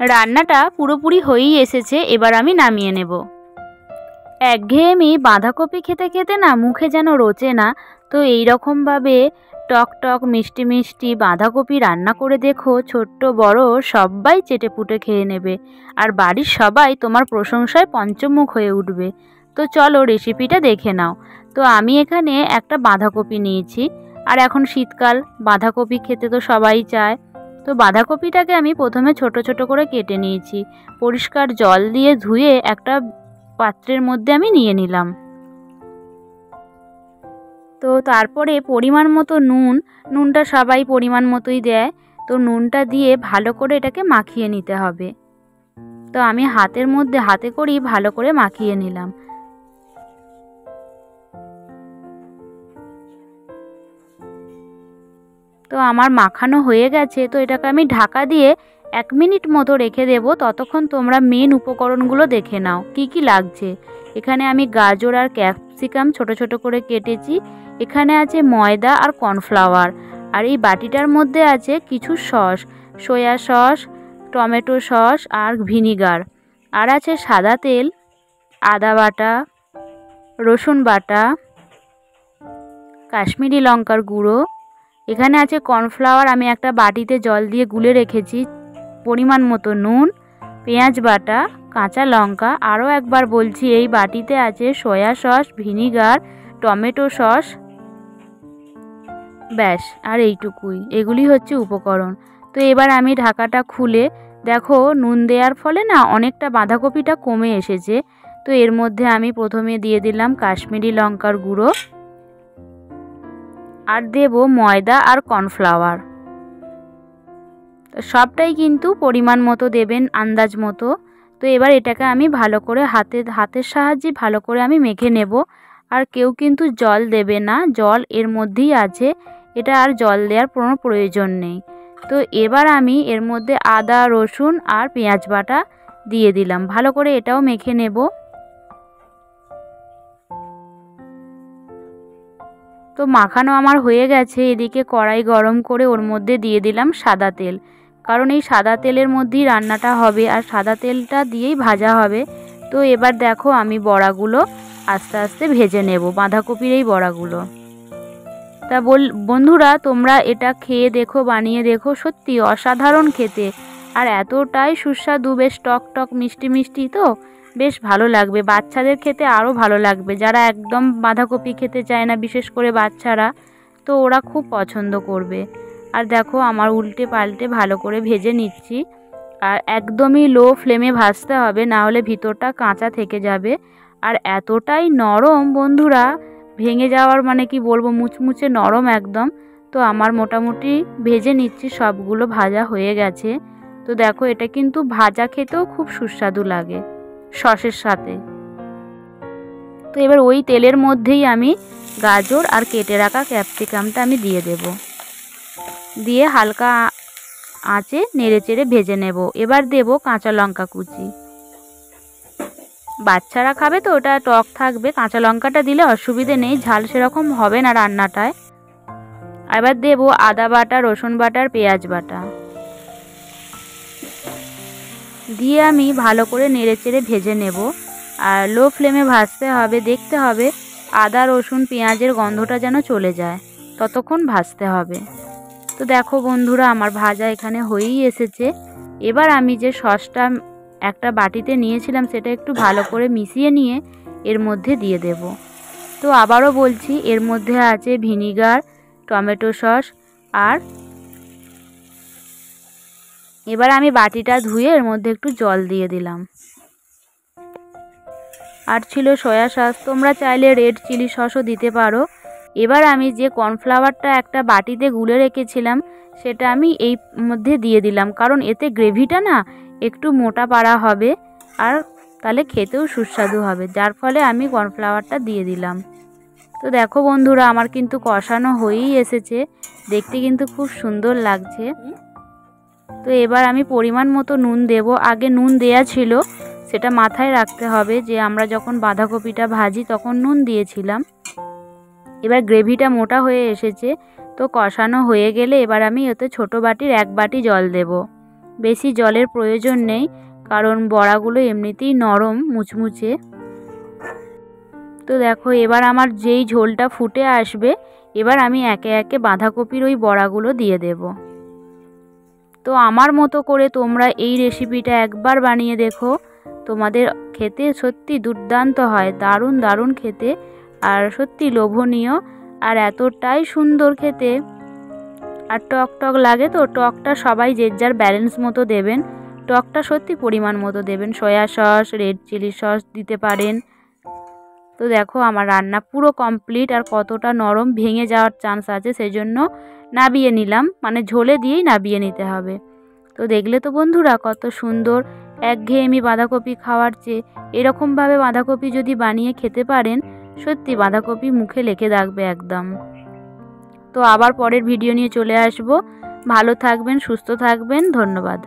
রান্নাটা পুরোপুরি হয়েই এসেছে, এবার আমি নামিয়ে নেব। একঘেয়েমি বাঁধাকপি খেতে খেতে না মুখে যেন রোচে না। তো এই রকমভাবে টক টক মিষ্টি মিষ্টি বাঁধাকপি রান্না করে দেখো, ছোট্ট বড় সবাই চেটেপুটে খেয়ে নেবে, আর বাড়ির সবাই তোমার প্রশংসায় পঞ্চমুখ হয়ে উঠবে। তো চলো রেসিপিটা দেখে নাও। তো আমি এখানে একটা বাঁধাকপি নিয়েছি, আর এখন শীতকাল, বাঁধাকপি খেতে তো সবাই চায়। তো বাঁধাকপিটাকে আমি প্রথমে ছোট ছোট করে কেটে নিয়েছি, পরিষ্কার জল দিয়ে ধুয়ে একটা পাত্রের মধ্যে আমি নিয়ে নিলাম। তো তারপরে পরিমাণ মতো নুনটা সবাই পরিমাণ মতোই দেয়। তো নুনটা দিয়ে ভালো করে এটাকে মাখিয়ে নিতে হবে। তো আমি হাতে করেই ভালো করে মাখিয়ে নিলাম। তো আমার মাখানো হয়ে গেছে। তো এটাকে আমি ঢাকা দিয়ে 1 মিনিট মতো রেখে দেব। ততক্ষণ তোমরা মেন উপকরণগুলো দেখে নাও কি কি লাগছে। এখানে আমি গাজর আর ক্যাপসিকাম ছোট ছোট করে কেটেছি। এখানে আছে ময়দা আর কর্নফ্লাওয়ার, আর এই বাটিটার মধ্যে আছে কিছু sauce, soya sauce, tomato sauce আর ভিনিগার, আর আছে সাদা তেল, আদা বাটা, রসুন বাটা, কাশ্মীরি লঙ্কার গুঁড়ো। এখানে আছে কর্নফ্লাওয়ার, আমি একটা বাটিতে জল দিয়ে গুলে রেখেছি, পরিমাণ মতো নুন, পেঁয়াজ বাটা, কাঁচা লঙ্কা। আরও একবার বলছি, এই বাটিতে আছে soya sauce, vinegar, tomato sauce, ব্যাস আর এইটুকুই, এগুলি হচ্ছে উপকরণ। তো এবার আমি ঢাকাটা খুলে দেখো, নুন দেওয়ার ফলে না অনেকটা বাঁধাকপিটা কমে এসেছে। তো এর মধ্যে আমি প্রথমে দিয়ে দিলাম কাশ্মীরি লঙ্কার গুঁড়ো, আর দেব ময়দা আর কর্নফ্লাওয়ার। সবটাই কিন্তু পরিমাণ মতো দেবেন, আন্দাজ মতো। তো এবার এটাকে আমি ভালো করে হাতের সাহায্যে ভালো করে আমি মেখে নেব। আর কেউ কিন্তু জল দেবে না, জল এর মধ্যেই আছে, এটা আর জল দেওয়ার কোনো প্রয়োজন নেই। তো এবার আমি এর মধ্যে আদা, রসুন আর পেঁয়াজ বাটা দিয়ে দিলাম, ভালো করে এটাও মেখে নেব। তো মাখানো আমার হয়ে গেছে। এদিকে কড়াই গরম করে ওর মধ্যে দিয়ে দিলাম সাদা তেল, কারণ এই সাদা তেলের মধ্যেই রান্নাটা হবে, আর সাদা তেলটা দিয়েই ভাজা হবে। তো এবার দেখো, আমি বড়াগুলো আস্তে আস্তে ভেজে নেব, বাঁধাকপির এই বড়াগুলো। তা বন্ধুরা, তোমরা এটা খেয়ে দেখো, বানিয়ে দেখো, সত্যি অসাধারণ খেতে, আর এতটাই সুস্বাদু, বেশ টক টক মিষ্টি মিষ্টি। তো বেশ ভালো লাগবে, বাচ্চাদের খেতে আরও ভালো লাগবে, যারা একদম বাঁধাকপি খেতে চায় না, বিশেষ করে বাচ্চারা, তো ওরা খুব পছন্দ করবে। আর দেখো, আমার উল্টে পাল্টে ভালো করে ভেজে নিচ্ছি, আর একদমই লো ফ্লেমে ভাজতে হবে, না হলে ভিতরটা কাঁচা থেকে যাবে। আর এতটাই নরম বন্ধুরা, ভেঙে যাওয়ার মানে কি বলবো, মুচমুচে নরম একদম। তো আমার মোটামুটি ভেজে নিচ্ছি, সবগুলো ভাজা হয়ে গেছে। তো দেখো, এটা কিন্তু ভাজা খেতেও খুব সুস্বাদু লাগে সসের সাথে। তো এবার ওই তেলের মধ্যেই আমি গাজর আর কেটে রাখা ক্যাপসিকামটা আমি দিয়ে দেব, দিয়ে হালকা আঁচে নেড়ে চেড়ে ভেজে নেব। এবার দেব কাঁচা লঙ্কা কুচি, বাচ্চারা খাবে তো ওটা টক থাকবে, কাঁচা লঙ্কাটা দিলে অসুবিধে নেই, ঝাল সেরকম হবে না রান্নাটায়। এবার দেব আদা বাটা, রসুন বাটা আর পেঁয়াজ বাটা, দিয়ে আমি ভালো করে নেড়ে চেড়ে ভেজে নেব। আর লো ফ্লেমে ভাজতে হবে, দেখতে হবে আদা রসুন পেঁয়াজের গন্ধটা যেন চলে যায়, ততক্ষণ ভাজতে হবে। তো দেখো বন্ধুরা, আমার ভাজা এখানে হয়েই এসেছে। এবার আমি যে সসটা একটা বাটিতে নিয়েছিলাম, সেটা একটু ভালো করে মিশিয়ে নিয়ে এর মধ্যে দিয়ে দেব। তো আবারও বলছি, এর মধ্যে আছে ভিনিগার, টমেটো সস, আর এবার আমি বাটিটা ধুয়ে এর মধ্যে একটু জল দিয়ে দিলাম। আর ছিল সয়া সস, তোমরা চাইলে রেড চিলি সসও দিতে পারো। এবার আমি যে কর্নফ্লাওয়ারটা একটা বাটিতে গুলে রেখেছিলাম, সেটা আমি এই মধ্যে দিয়ে দিলাম, কারণ এতে গ্রেভিটা না একটু মোটা পাড়া হবে, আর তাহলে খেতেও সুস্বাদু হবে, যার ফলে আমি কর্নফ্লাওয়ারটা দিয়ে দিলাম। তো দেখো বন্ধুরা, আমার কিন্তু কষানো হয়েই এসেছে, দেখতে কিন্তু খুব সুন্দর লাগছে। তো এবার আমি পরিমাণ মতো নুন দেব, আগে নুন দেয়া ছিল, সেটা মাথায় রাখতে হবে যে আমরা যখন বাঁধাকপিটা ভাজি তখন নুন দিয়েছিলাম। এবার গ্রেভিটা মোটা হয়ে এসেছে, তো কষানো হয়ে গেলে এবার আমি ওতে ছোটো বাটির 1 বাটি জল দেব, বেশি জলের প্রয়োজন নেই, কারণ বড়াগুলো এমনিতেই নরম মুচমুচে। তো দেখো এবার আমার যেই ঝোলটা ফুটে আসবে, এবার আমি একে একে বাঁধাকপির ওই বড়াগুলো দিয়ে দেব। তো আমার মতো করে তোমরা এই রেসিপিটা একবার বানিয়ে দেখো, তোমাদের খেতে সত্যি দুর্দান্ত হয়, দারুণ দারুণ খেতে আর সত্যি লোভনীয় আর এতটাই সুন্দর খেতে। আর টক টক লাগে, তো টকটা সবাই যে যার ব্যালেন্স মতো দেবেন, টকটা সত্যি পরিমাণ মতো দেবেন। Soya sauce, red chilli sauce দিতে পারেন। তো দেখো আমার রান্না পুরো কমপ্লিট, আর কতটা নরম, ভেঙে যাওয়ার চান্স আছে, সেই জন্য নাবিয়ে নিলাম, মানে ঝোলে দিয়েই নাবিয়ে নিতে হবে। তো দেখলে তো বন্ধুরা কত সুন্দর, একঘেয়েমি বাঁধাকপি খাওয়ার চেয়ে এরকমভাবে বাঁধাকপি যদি বানিয়ে খেতে পারেন, সত্যি বাঁধাকপি মুখে লেগে থাকবে একদম। তো আবার পরের ভিডিও নিয়ে চলে আসব। ভালো থাকবেন, সুস্থ থাকবেন, ধন্যবাদ।